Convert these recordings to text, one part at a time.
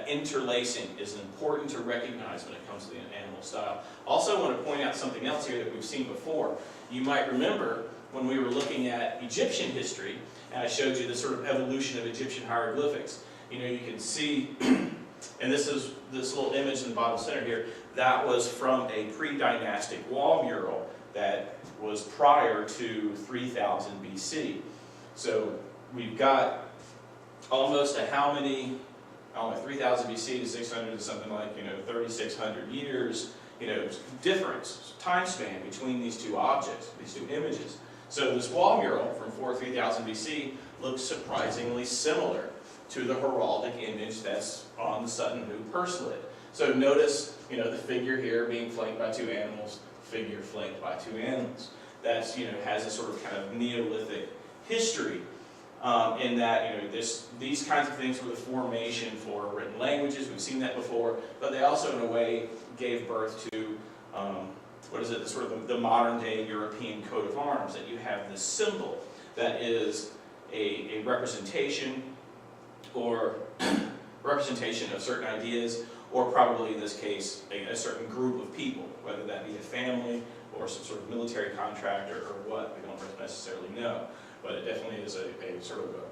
that interlacing is important to recognize when it comes to the animal style. Also, I want to point out something else here that we've seen before. You might remember when we were looking at Egyptian history, and I showed you the sort of evolution of Egyptian hieroglyphics. You know, you can see, and this is this little image in the bottom center here, that was from a pre-dynastic wall mural that was prior to 3000 BC. So we've got almost a how many, 3000 BC to 600 to something like, 3,600 years, difference, time span between these two objects, these two images. So this wall mural from 3000 BC looks surprisingly similar to the heraldic image that's on the Sutton Hoo purselet. So notice, the figure here being flanked by two animals, figure flanked by two animals. That's, has a sort of kind of Neolithic history in that, these kinds of things were the formation for written languages. We've seen that before, but they also, in a way, gave birth to the modern day European coat of arms, that you have this symbol that is a representation or representation of certain ideas, or probably in this case, a certain group of people, whether that be a family or some sort of military contractor or what, we don't necessarily know. But it definitely is a sort of a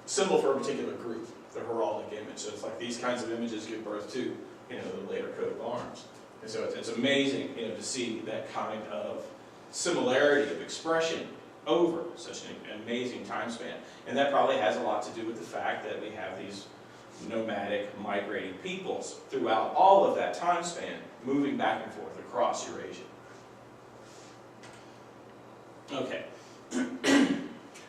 symbol for a particular group, the heraldic image. So it's like these kinds of images give birth to, the later coat of arms. And so it's amazing, to see that kind of similarity of expression over such an amazing time span. And that probably has a lot to do with the fact that we have these nomadic, migrating peoples throughout all of that time span, moving back and forth across Eurasia. Okay.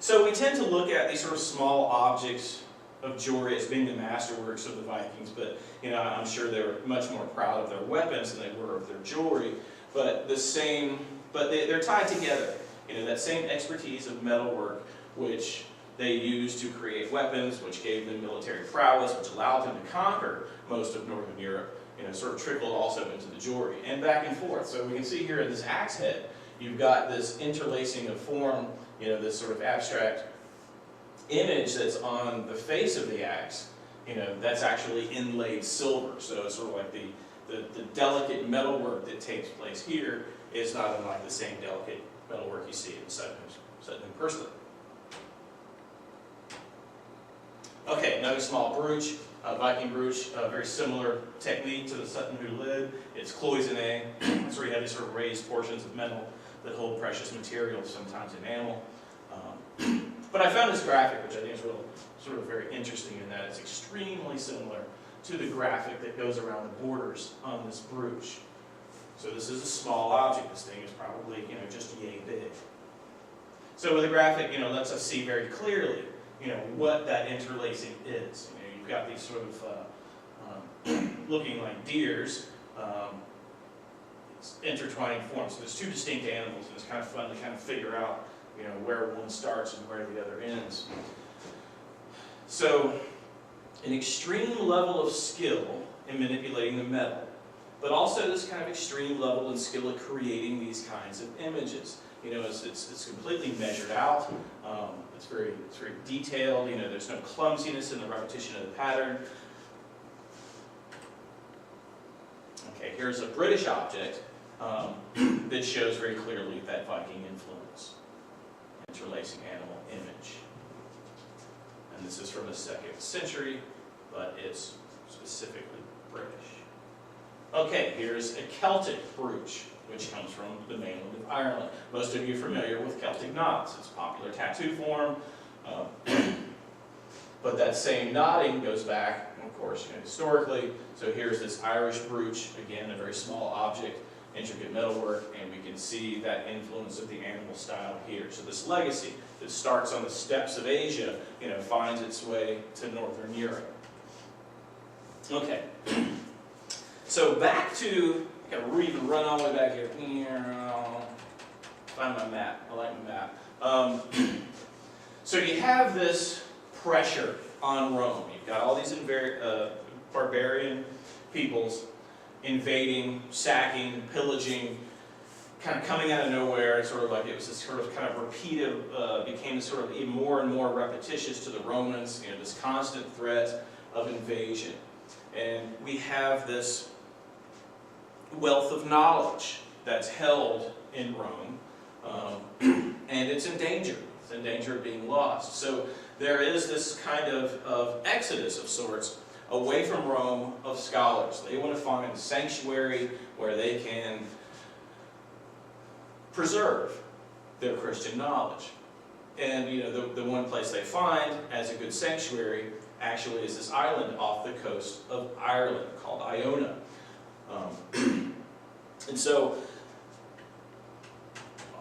So we tend to look at these sort of small objects of jewelry as being the masterworks of the Vikings, but I'm sure they were much more proud of their weapons than they were of their jewelry. But they're tied together. That same expertise of metalwork, which they used to create weapons, which gave them military prowess, which allowed them to conquer most of Northern Europe, sort of trickled also into the jewelry and back and forth. So we can see here in this axe head, you've got this interlacing of form, this sort of abstract image that's on the face of the axe, that's actually inlaid silver. So it's sort of like the delicate metalwork that takes place here is not unlike the same delicate metalwork you see in Sutton Hoo purselet. Okay, another small brooch, Viking brooch, a very similar technique to the Sutton Hoo lid. It's cloisonné, so you have these sort of raised portions of metal that hold precious materials, sometimes enamel. But I found this graphic, which I think is sort of very interesting in that it's extremely similar to the graphic that goes around the borders on this brooch. So this is a small object. This thing is probably, just yay big. So with the graphic, lets us see very clearly, what that interlacing is. You've got these sort of looking like deers, intertwining forms. So there's two distinct animals, and it's kind of fun to kind of figure out, where one starts and where the other ends. So an extreme level of skill in manipulating the metal, but also this kind of extreme level and skill of creating these kinds of images. It's completely measured out. It's very detailed. There's no clumsiness in the repetition of the pattern. Okay, here's a British object that shows very clearly that Viking influence, interlacing animal image. And this is from the 2nd century, but it's specifically British. Okay, here's a Celtic brooch, which comes from the mainland of Ireland. Most of you are familiar with Celtic knots. It's a popular tattoo form. But that same knotting goes back, of course, historically. So here's this Irish brooch, again, a very small object, intricate metalwork, and we can see that influence of the animal style here. So this legacy that starts on the steppes of Asia, finds its way to Northern Europe. Okay. So back to, I've got to even run all the way back here. Find my map. I like my map. So you have this pressure on Rome. You've got all these barbarian peoples invading, sacking, pillaging, kind of coming out of nowhere. Sort of like it was this sort of kind of repeated, became sort of even more and more repetitious to the Romans. This constant threat of invasion. And we have this wealth of knowledge that's held in Rome, and it's in danger. It's in danger of being lost. So there is this kind of exodus of sorts away from Rome of scholars. They want to find a sanctuary where they can preserve their Christian knowledge. And the one place they find as a good sanctuary actually is this island off the coast of Ireland called Iona. And so,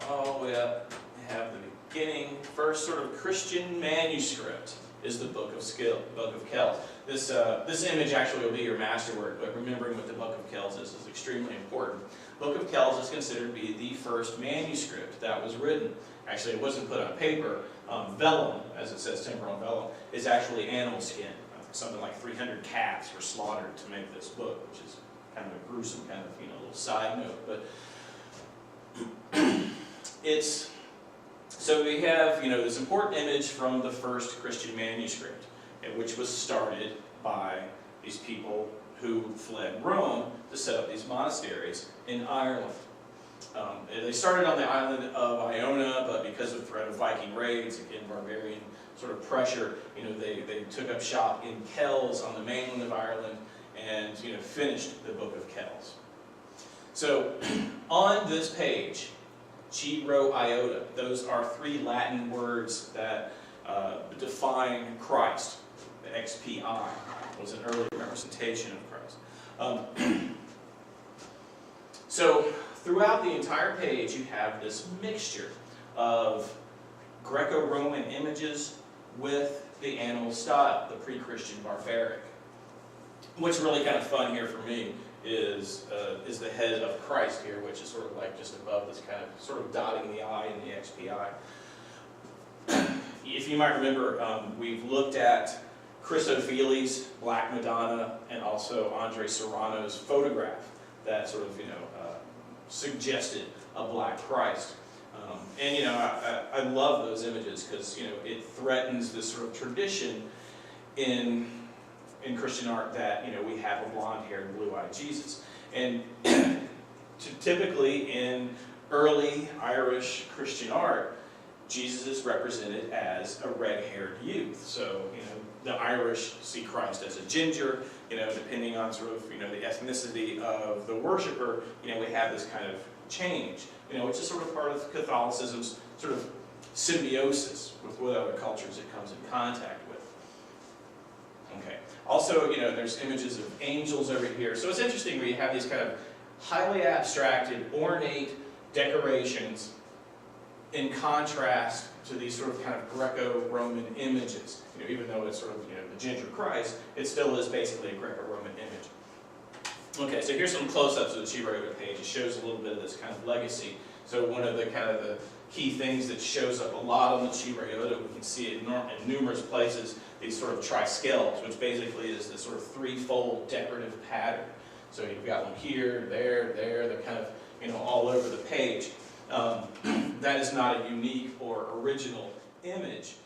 all the way up, we have the beginning. First sort of Christian manuscript is the Book of Kells. This image actually will be your masterwork, but remembering what the Book of Kells is extremely important. Book of Kells is considered to be the first manuscript that was written. Actually, it wasn't put on paper. Vellum, as it says, temporal vellum, is actually animal skin. Something like 300 calves were slaughtered to make this book, which is kind of a gruesome kind of little side note. But so we have this important image from the first Christian manuscript, which was started by these people who fled Rome to set up these monasteries in Ireland. They started on the island of Iona, but because of threat of Viking raids, again, barbarian sort of pressure, they took up shop in Kells on the mainland of Ireland and finished the Book of Kells. So on this page, Chi Rho Iota, those are three Latin words that define Christ. The XPI was an early representation of Christ. So throughout the entire page, you have this mixture of Greco-Roman images with the animal style, the pre-Christian barbaric. What's really kind of fun here for me is the head of Christ here, which is sort of like just above this kind of sort of dotting the I in the XPI. If you might remember, we've looked at Chris O'Feely's Black Madonna and also Andre Serrano's photograph that sort of suggested a black Christ. And I love those images because it threatens this sort of tradition in Christian art that we have a blonde-haired, blue-eyed Jesus. And typically in early Irish Christian art, Jesus is represented as a red-haired youth. So the Irish see Christ as a ginger. Depending on sort of the ethnicity of the worshiper, we have this kind of change. Which is sort of part of Catholicism's sort of symbiosis with what other cultures it comes in contact with. Okay. Also, there's images of angels over here. So it's interesting where you have these kind of highly abstracted, ornate decorations in contrast to these sort of kind of Greco-Roman images. Even though it's sort of the ginger Christ, it still is basically a Greco-Roman image. Okay, so here's some close-ups of the Chi Rho Iota page. It shows a little bit of this kind of legacy. So one of the kind of the key things that shows up a lot on the Chi Rho Iota, we can see it in numerous places, these sort of triskells, which basically is this sort of threefold decorative pattern. So you've got one here, there, they're kind of all over the page. That is not a unique or original image.